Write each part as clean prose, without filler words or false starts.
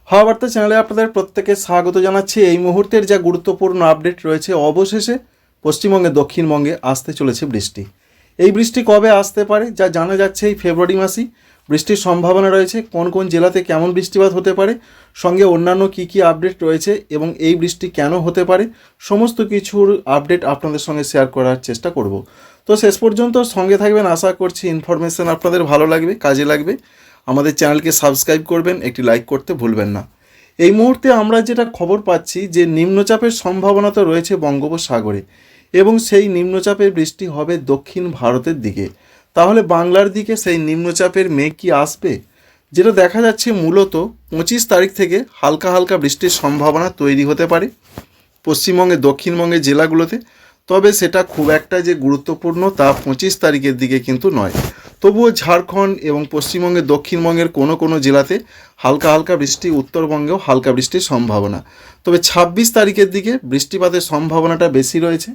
হাওয়া বার্তা চ্যানেলে আপনাদের প্রত্যেকে স্বাগত জানাচ্ছি। এই মুহূর্তের যা গুরুত্বপূর্ণ আপডেট রয়েছে, অবশেষে পশ্চিমবঙ্গে দক্ষিণবঙ্গে আসতে চলেছে বৃষ্টি। এই বৃষ্টি কবে আসতে পারে যা জানা যাচ্ছে এই ফেব্রুয়ারি মাসেই বৃষ্টির সম্ভাবনা রয়েছে। কোন কোন জেলাতে কেমন বৃষ্টিপাত হতে পারে, সঙ্গে অন্যান্য কী কী আপডেট রয়েছে এবং এই বৃষ্টি কেন হতে পারে, সমস্ত কিছুর আপডেট আপনাদের সঙ্গে শেয়ার করার চেষ্টা করব। তো শেষ পর্যন্ত সঙ্গে থাকবেন, আশা করছি ইনফরমেশন আপনাদের ভালো লাগবে, কাজে লাগবে। আমাদের চ্যানেলকে সাবস্ক্রাইব করবেন, একটি লাইক করতে ভুলবেন না। এই মুহূর্তে আমরা যেটা খবর পাচ্ছি যে নিম্নচাপের সম্ভাবনা তো রয়েছে বঙ্গোপসাগরে, এবং সেই নিম্নচাপের বৃষ্টি হবে দক্ষিণ ভারতের দিকে। তাহলে বাংলার দিকে সেই নিম্নচাপের মেঘ কি আসবে? যেটা দেখা যাচ্ছে মূলত 25 তারিখ থেকে হালকা হালকা বৃষ্টির সম্ভাবনা তৈরি হতে পারে পশ্চিমবঙ্গে দক্ষিণবঙ্গের জেলাগুলোতে। তবে সেটা খুব একটা যে গুরুত্বপূর্ণ তা 25 তারিখের দিকে কিন্তু নয়। তবুও ঝাড়খণ্ড এবং পশ্চিমবঙ্গের দক্ষিণবঙ্গের কোনো কোনো জেলাতে হালকা হালকা বৃষ্টি, উত্তরবঙ্গেও হালকা বৃষ্টির সম্ভাবনা। তবে 26 তারিখের দিকে বৃষ্টিপাতের সম্ভাবনাটা বেশি রয়েছে।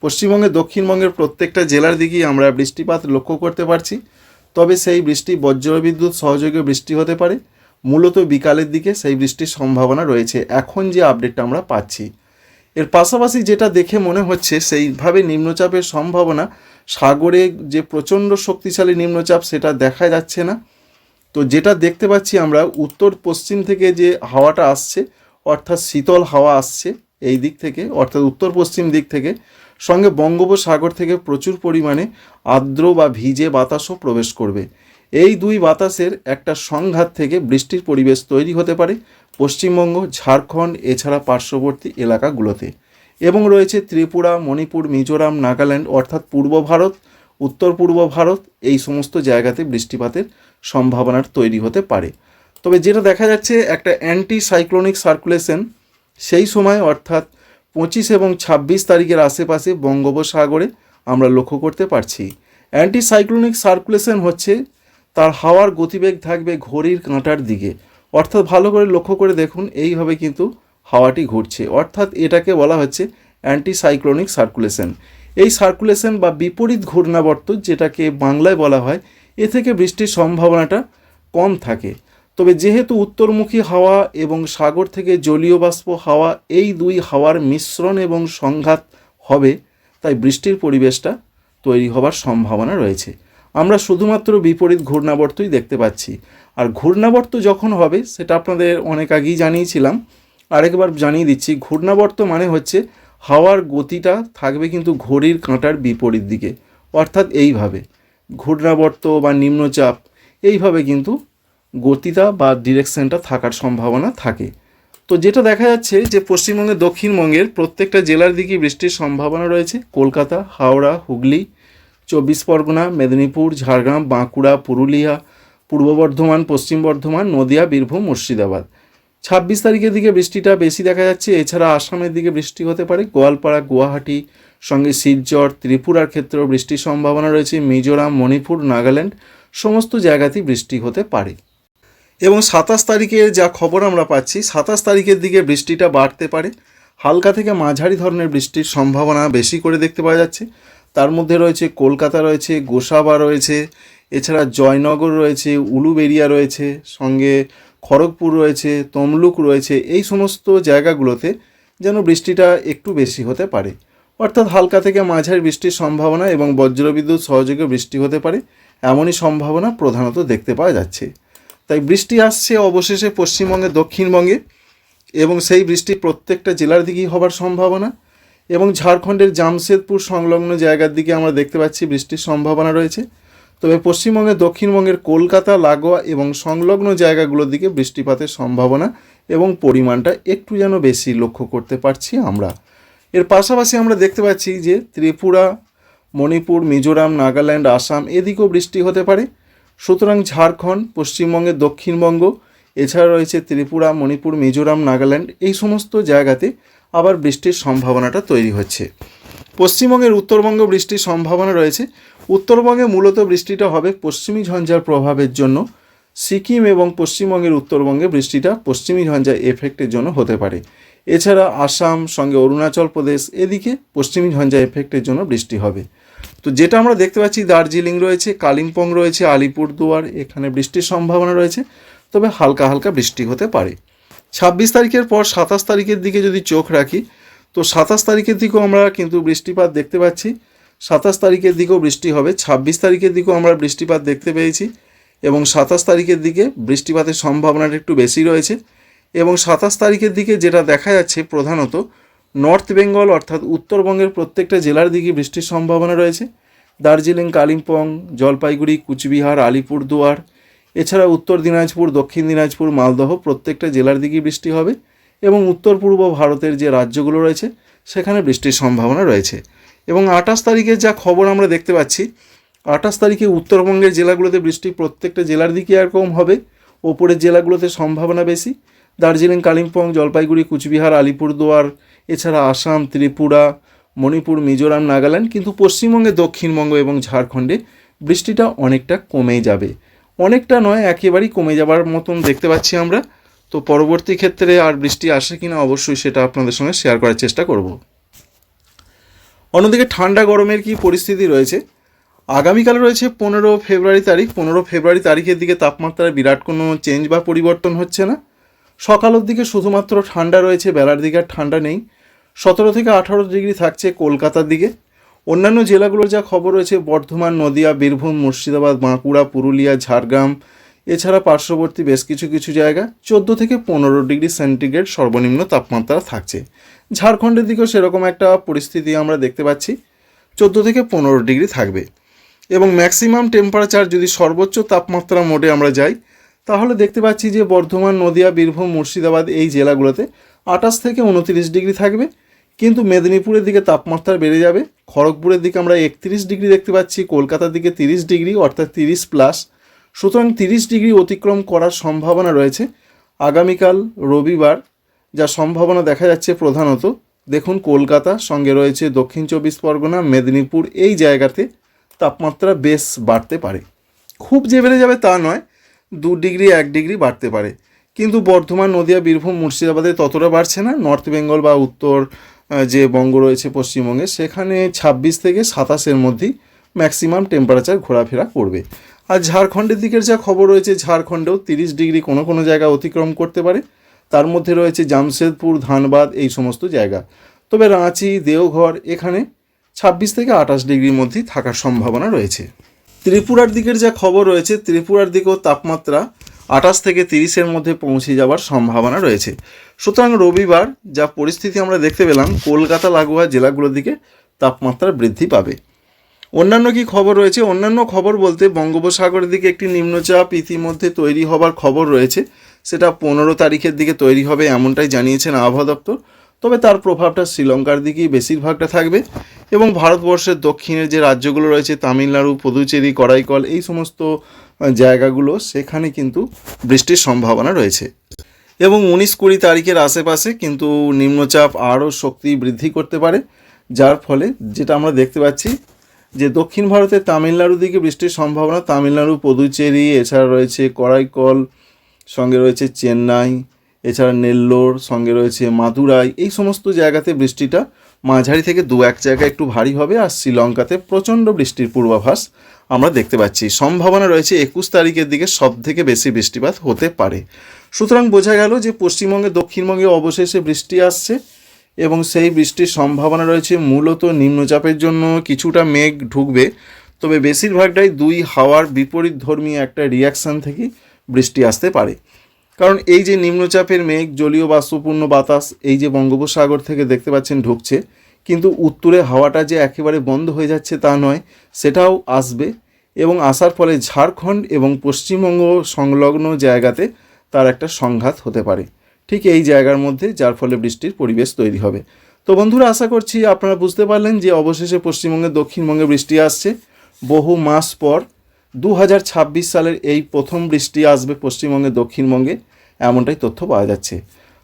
পশ্চিমবঙ্গের দক্ষিণবঙ্গের প্রত্যেকটা জেলার দিকেই আমরা বৃষ্টিপাত লক্ষ্য করতে পারছি। তবে সেই বৃষ্টি বজ্রবিদ্যুৎ সহযোগে বৃষ্টি হতে পারে। মূলত বিকালের দিকে সেই বৃষ্টির সম্ভাবনা রয়েছে এখন যে আপডেটটা আমরা পাচ্ছি। এর পাশাপাশি যেটা দেখে মনে হচ্ছে সেইভাবে নিম্নচাপের সম্ভাবনা, সাগরে যে প্রচণ্ড শক্তিশালী নিম্নচাপ সেটা দেখা যাচ্ছে না। তো যেটা দেখতে পাচ্ছি আমরা, উত্তর পশ্চিম থেকে যে হাওয়াটা আসছে, অর্থাৎ শীতল হাওয়া আসছে এই দিক থেকে, অর্থাৎ উত্তর পশ্চিম দিক থেকে, সঙ্গে বঙ্গোপসাগর থেকে প্রচুর পরিমাণে আর্দ্র বা ভিজে বাতাসও প্রবেশ করবে। এই দুই বাতাসের একটা সংঘাত থেকে বৃষ্টির পরিবেশ তৈরি হতে পারে পশ্চিমবঙ্গ, ঝাড়খণ্ড এছাড়া পার্শ্ববর্তী এলাকাগুলোতে। এবং রয়েছে ত্রিপুরা, মণিপুর, মিজোরাম, নাগাল্যান্ড, অর্থাৎ পূর্ব ভারত, উত্তর পূর্ব ভারত, এই সমস্ত জায়গাতে বৃষ্টিপাতের সম্ভাবনার তৈরি হতে পারে। তবে যেটা দেখা যাচ্ছে, একটা অ্যান্টি সাইক্লোনিক সার্কুলেশন সেই সময় অর্থাৎ 25 এবং 26 তারিখের আশেপাশে বঙ্গোপসাগরে আমরা লক্ষ্য করতে পারছি। অ্যান্টি সাইক্লোনিক সার্কুলেশন হচ্ছে তার হাওয়ার গতিবেগ থাকবে ঘড়ির কাঁটার দিকে, অর্থাৎ ভালো করে লক্ষ্য করে দেখুন, এইভাবে কিন্তু হাওয়াটি ঘুরছে, অর্থাৎ এটাকে বলা হচ্ছে অ্যান্টি সাইক্লোনিক সার্কুলেশন। এই সার্কুলেশন বা বিপরীত ঘূর্ণাবর্ত যেটাকে বাংলায় বলা হয়, এ থেকে বৃষ্টির সম্ভাবনাটা কম থাকে। তবে যেহেতু উত্তরমুখী হাওয়া এবং সাগর থেকে জলীয় বাষ্প হাওয়া, এই দুই হাওয়ার মিশ্রণ এবং সংঘাত হবে, তাই বৃষ্টির পরিবেশটা তৈরি হবার সম্ভাবনা রয়েছে। আমরা শুধুমাত্র বিপরীত ঘূর্ণাবর্তই দেখতে পাচ্ছি। আর ঘূর্ণাবর্ত যখন হবে সেটা আপনাদের অনেক আগেই জানিয়েছিলাম, আরেকবার জানিয়ে দিচ্ছি। ঘূর্ণাবর্ত মানে হচ্ছে হাওয়ার গতিটা থাকবে কিন্তু ঘড়ির কাঁটার বিপরীত দিকে, অর্থাৎ এইভাবে ঘূর্ণাবর্ত বা নিম্নচাপ এইভাবে কিন্তু গতিটা বা ডিরেকশনটা থাকার সম্ভাবনা থাকে। তো যেটা দেখা যাচ্ছে যে পশ্চিমবঙ্গের দক্ষিণবঙ্গের প্রত্যেকটা জেলার দিকে বৃষ্টির সম্ভাবনা রয়েছে। কলকাতা, হাওড়া, হুগলি, 24 পরগনা, মেদিনীপুর, ঝাড়গ্রাম, বাঁকুড়া, পুরুলিয়া, পূর্ব বর্ধমান, পশ্চিম বর্ধমান, নদিয়া, বীরভূম, মুর্শিদাবাদ। 26 তারিখের দিকে বৃষ্টিটা বেশি দেখা যাচ্ছে। এছাড়া আসামের দিকে বৃষ্টি হতে পারে, গোয়ালপাড়া, গুয়াহাটি, সঙ্গে শিলচর, ত্রিপুরার ক্ষেত্রেও বৃষ্টির সম্ভাবনা রয়েছে। মিজোরাম, মণিপুর, নাগাল্যান্ড সমস্ত জায়গাতেই বৃষ্টি হতে পারে। এবং 27 তারিখের যা খবর আমরা পাচ্ছি, 27 তারিখের দিকে বৃষ্টিটা বাড়তে পারে। হালকা থেকে মাঝারি ধরনের বৃষ্টির সম্ভাবনা বেশি করে দেখতে পাওয়া যাচ্ছে। তার মধ্যে রয়েছে কলকাতা রয়েছে, গোসাবা রয়েছে, এছাড়া জয়নগর রয়েছে, উলুবেড়িয়া রয়েছে, সঙ্গে খড়গপুর রয়েছে, তমলুক রয়েছে। এই সমস্ত জায়গাগুলোতে যেন বৃষ্টিটা একটু বেশি হতে পারে, অর্থাৎ হালকা থেকে মাঝারি বৃষ্টির সম্ভাবনা এবং বজ্রবিদ্যুৎ সহযোগে বৃষ্টি হতে পারে, এমনই সম্ভাবনা প্রধানত দেখতে পাওয়া যাচ্ছে। তাই বৃষ্টি আসছে অবশেষে পশ্চিমবঙ্গে দক্ষিণবঙ্গে, এবং সেই বৃষ্টি প্রত্যেকটা জেলার দিকেই হবার সম্ভাবনা। এবং ঝাড়খণ্ডের জামশেদপুর সংলগ্ন জায়গার দিকে আমরা দেখতে পাচ্ছি বৃষ্টির সম্ভাবনা রয়েছে। তবে পশ্চিমবঙ্গের দক্ষিণবঙ্গের কলকাতা লাগোয়া এবং সংলগ্ন জায়গাগুলোর দিকে বৃষ্টিপাতের সম্ভাবনা এবং পরিমাণটা একটু যেন বেশি লক্ষ্য করতে পারছি আমরা। এর পাশাপাশি আমরা দেখতে পাচ্ছি যে ত্রিপুরা, মণিপুর, মিজোরাম, নাগাল্যান্ড, আসাম এদিকেও বৃষ্টি হতে পারে। সুতরাং ঝাড়খণ্ড, পশ্চিমবঙ্গের দক্ষিণবঙ্গ, এছাড়া রয়েছে ত্রিপুরা, মণিপুর, মিজোরাম, নাগাল্যান্ড, এই সমস্ত জায়গাতে আবার বৃষ্টির সম্ভাবনাটা তৈরি হচ্ছে। পশ্চিমবঙ্গের উত্তরবঙ্গ বৃষ্টির সম্ভাবনা রয়েছে। উত্তরবঙ্গে মূলত বৃষ্টিটা হবে পশ্চিমী ঝঞ্ঝার প্রভাবের জন্য। সিকিম এবং পশ্চিমবঙ্গের উত্তরবঙ্গে বৃষ্টিটা পশ্চিমী ঝঞ্ঝার এফেক্টের জন্য হতে পারে। এছাড়া আসাম, সঙ্গে অরুণাচল প্রদেশ এদিকে পশ্চিমী ঝঞ্ঝা এফেক্টের জন্য বৃষ্টি হবে। তো যেটা আমরা দেখতে পাচ্ছি, দার্জিলিং রয়েছে, কালিম্পং রয়েছে, আলিপুরদুয়ার, এখানে বৃষ্টির সম্ভাবনা রয়েছে। তবে হালকা হালকা বৃষ্টি হতে পারে। 26 তারিখের পর 27 তারিখের দিকে যদি চোখ রাখি, তো 27 তারিখের দিকেও আমরা কিন্তু বৃষ্টিপাত দেখতে পাচ্ছি। 27 তারিখের দিকেও বৃষ্টি হবে, 26 তারিখের দিকেও আমরা বৃষ্টিপাত দেখতে পেয়েছি এবং 27 তারিখের দিকে বৃষ্টিপাতের সম্ভাবনাটা একটু বেশি রয়েছে। এবং 27 তারিখের দিকে যেটা দেখা যাচ্ছে প্রধানত নর্থ বেঙ্গল অর্থাৎ উত্তরবঙ্গের প্রত্যেকটা জেলার দিকে বৃষ্টির সম্ভাবনা রয়েছে। দার্জিলিং, কালিম্পং, জলপাইগুড়ি, কুচবিহার, আলিপুরদুয়ার, এছাড়া উত্তর দিনাজপুর, দক্ষিণ দিনাজপুর, মালদহ প্রত্যেকটা জেলার দিকেই বৃষ্টি হবে এবং উত্তর পূর্ব ভারতের যে রাজ্যগুলো রয়েছে সেখানে বৃষ্টির সম্ভাবনা রয়েছে। এবং 28 তারিখের যা খবর আমরা দেখতে পাচ্ছি, 28 তারিখে উত্তরবঙ্গের জেলাগুলোতে বৃষ্টি প্রত্যেকটা জেলার দিকে এরকম হবে, ওপরের জেলাগুলোতে সম্ভাবনা বেশি। দার্জিলিং, কালিম্পং, জলপাইগুড়ি, কুচবিহার, আলিপুরদুয়ার, এছাড়া আসাম, ত্রিপুরা, মণিপুর, মিজোরাম, নাগাল্যান্ড, কিন্তু পশ্চিমবঙ্গে, দক্ষিণবঙ্গ এবং ঝাড়খণ্ডে বৃষ্টিটা অনেকটা কমে যাবে। অনেকটা নয়, একেবারেই কমে যাবার মতন দেখতে পাচ্ছি আমরা। তো পরবর্তী ক্ষেত্রে আর বৃষ্টি আসে কিনা অবশ্যই সেটা আপনাদের সঙ্গে শেয়ার করার চেষ্টা করব। অন্যদিকে ঠান্ডা গরমের কি পরিস্থিতি রয়েছে, আগামীকাল রয়েছে 15 ফেব্রুয়ারি তারিখ। 15 ফেব্রুয়ারি তারিখের দিকে তাপমাত্রায় বিরাট কোনো চেঞ্জ বা পরিবর্তন হচ্ছে না। সকালের দিকে শুধুমাত্র ঠান্ডা রয়েছে, বেলার দিকে আর ঠান্ডা নেই। 17 থেকে 18 ডিগ্রি থাকছে কলকাতার দিকে। অন্যান্য জেলাগুলোর যা খবর রয়েছে, বর্ধমান, নদিয়া, বীরভূম, মুর্শিদাবাদ, বাঁকুড়া, পুরুলিয়া, ঝাড়গ্রাম, এছাড়া পার্শ্ববর্তী বেশ কিছু জায়গা 14 থেকে 15 ডিগ্রি সেন্টিগ্রেড সর্বনিম্ন তাপমাত্রা থাকছে। ঝাড়খণ্ডের দিকেও সেরকম একটা পরিস্থিতি আমরা দেখতে পাচ্ছি, 14 থেকে 15 ডিগ্রি থাকবে। এবং ম্যাক্সিমাম টেম্পারেচার যদি সর্বোচ্চ তাপমাত্রা মোডে আমরা যাই, তাহলে দেখতে পাচ্ছি যে বর্ধমান, নদিয়া, বীরভূম, মুর্শিদাবাদ এই জেলাগুলোতে 28 থেকে 29 ডিগ্রি থাকবে। কিন্তু মেদিনীপুরের দিকে তাপমাত্রা বেড়ে যাবে। খড়গপুরের দিকে আমরা 31 ডিগ্রি দেখতে পাচ্ছি, কলকাতার দিকে 30 ডিগ্রি অর্থাৎ 30+। সুতরাং 30 ডিগ্রি অতিক্রম করার সম্ভাবনা রয়েছে আগামীকাল রবিবার। যা সম্ভাবনা দেখা যাচ্ছে প্রধানত, দেখুন কলকাতা, সঙ্গে রয়েছে দক্ষিণ 24 পরগনা, মেদিনীপুর, এই জায়গাতে তাপমাত্রা বেশ বাড়তে পারে। খুব যে বেড়ে যাবে তা নয়, 2 ডিগ্রি 1 ডিগ্রি বাড়তে পারে। কিন্তু বর্ধমান, নদিয়া, বীরভূম, মুর্শিদাবাদে ততটা বাড়ছে না। নর্থ বেঙ্গল বা উত্তর যে বঙ্গ রয়েছে পশ্চিমবঙ্গে, সেখানে 26 থেকে 27-এর মধ্যেই ম্যাক্সিমাম টেম্পারেচার ঘোরাফেরা করবে। আর ঝাড়খণ্ডের দিকের যা খবর রয়েছে, ঝাড়খণ্ডেও 30 ডিগ্রি কোনো জায়গা অতিক্রম করতে পারে। তার মধ্যে রয়েছে জামশেদপুর, ধানবাদ, এই সমস্ত জায়গা। তবে রাঁচি, দেওঘর এখানে 26 থেকে 28 ডিগ্রির মধ্যেই থাকার সম্ভাবনা রয়েছে। ত্রিপুরার দিকের যা খবর রয়েছে, ত্রিপুরার দিকেও তাপমাত্রা 28 থেকে 30-এর মধ্যে পৌঁছে যাওয়ার সম্ভাবনা রয়েছে। সুতরাং রবিবার যা পরিস্থিতি আমরা দেখতে পেলাম, কলকাতা লাগোয়া জেলাগুলোর দিকে তাপমাত্রা বৃদ্ধি পাবে। অন্যান্য কি খবর রয়েছে? অন্যান্য খবর বলতে বঙ্গোপসাগরের দিকে একটি নিম্নচাপ ইতিমধ্যে তৈরি হবার খবর রয়েছে। সেটা 15 তারিখের দিকে তৈরি হবে এমনটাই জানিয়েছেন আবহাওয়া দপ্তর। তবে তার প্রভাবটা শ্রীলঙ্কার দিকেই বেশিরভাগটা থাকবে এবং ভারতবর্ষের দক্ষিণের যে রাজ্যগুলো রয়েছে, তামিলনাড়ু, পুদুচেরি, করাইকল, এই সমস্ত জায়গাগুলো, সেখানে কিন্তু বৃষ্টির সম্ভাবনা রয়েছে। এবং 19-20 তারিখের আশেপাশে কিন্তু নিম্নচাপ আরও শক্তি বৃদ্ধি করতে পারে, যার ফলে যেটা আমরা দেখতে পাচ্ছি যে দক্ষিণ ভারতের তামিলনাড়ুর দিকে বৃষ্টির সম্ভাবনা। তামিলনাড়ু, পুদুচেরি, এছাড়া রয়েছে করাইকল, সঙ্গে রয়েছে চেন্নাই, এছাড়া নেল্লোর, সঙ্গে রয়েছে মাদুরাই, এই সমস্ত জায়গাতে বৃষ্টিটা মাঝারি থেকে 2-1 জায়গায় একটু ভারী হবে। আর শ্রীলঙ্কাতে প্রচণ্ড বৃষ্টির পূর্বাভাস আমরা দেখতে পাচ্ছি। সম্ভাবনা রয়েছে 21 তারিখের দিকে সব থেকে বেশি বৃষ্টিপাত হতে পারে। সুতরাং বোঝা গেল যে পশ্চিমবঙ্গে, দক্ষিণবঙ্গে অবশেষে বৃষ্টি আসছে এবং সেই বৃষ্টির সম্ভাবনা রয়েছে। মূলত নিম্নচাপের জন্য কিছুটা মেঘ ঢুকবে, তবে বেশিরভাগটাই 2 হাওয়ার বিপরীত ধর্মী একটা রিয়াকশান থেকে বৃষ্টি আসতে পারে। কারণ এই যে নিম্নচাপের মেঘ, জলীয় বাষ্পপূর্ণ বাতাস এই যে বঙ্গোপসাগর থেকে দেখতে পাচ্ছেন ঢুকছে, কিন্তু উত্তরে হাওয়াটা যে একেবারে বন্ধ হয়ে যাচ্ছে তা নয়, সেটাও আসবে এবং আসার ফলে ঝাড়খণ্ড এবং পশ্চিমবঙ্গ সংলগ্ন জায়গাতে তার একটা সংঘাত হতে পারে ঠিক এই জায়গার মধ্যে, যার ফলে বৃষ্টির পরিবেশ তৈরি হবে। তো বন্ধুরা, আশা করছি আপনারা বুঝতে পারলেন যে অবশেষে পশ্চিমবঙ্গে, দক্ষিণবঙ্গে বৃষ্টি আসছে। বহু মাস পর 2026 সালের এই প্রথম বৃষ্টি আসবে পশ্চিমবঙ্গে, দক্ষিণবঙ্গে, এমনটাই তথ্য পাওয়া যাচ্ছে।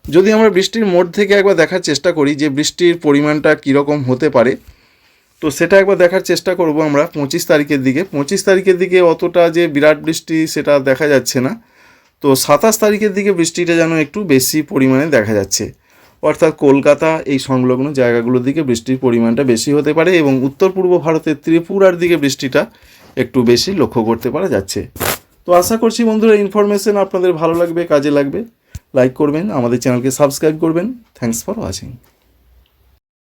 যদি আমরা বৃষ্টির মোড থেকে একবার দেখার চেষ্টা করি যে বৃষ্টির পরিমাণটা কীরকম হতে পারে, তো সেটা একবার দেখার চেষ্টা করব আমরা 25 তারিখের দিকে। 25 তারিখের দিকে অতটা যে বিরাট বৃষ্টি সেটা দেখা যাচ্ছে না। তো 27 তারিখের দিকে বৃষ্টিটা যেন একটু বেশি পরিমাণে দেখা যাচ্ছে, অর্থাৎ কলকাতা এই সংলগ্ন জায়গাগুলোর দিকে বৃষ্টির পরিমাণটা বেশি হতে পারে এবং উত্তর পূর্ব ভারতের ত্রিপুরার দিকে বৃষ্টিটা একটু বেশি লক্ষ্য করতে পারা যাচ্ছে। তো আশা করছি বন্ধুরা, ইনফরমেশন আপনাদের ভালো লাগবে, কাজে লাগবে। লাইক করবেন, আমাদের চ্যানেলকে সাবস্ক্রাইব করবেন। Thanks for watching.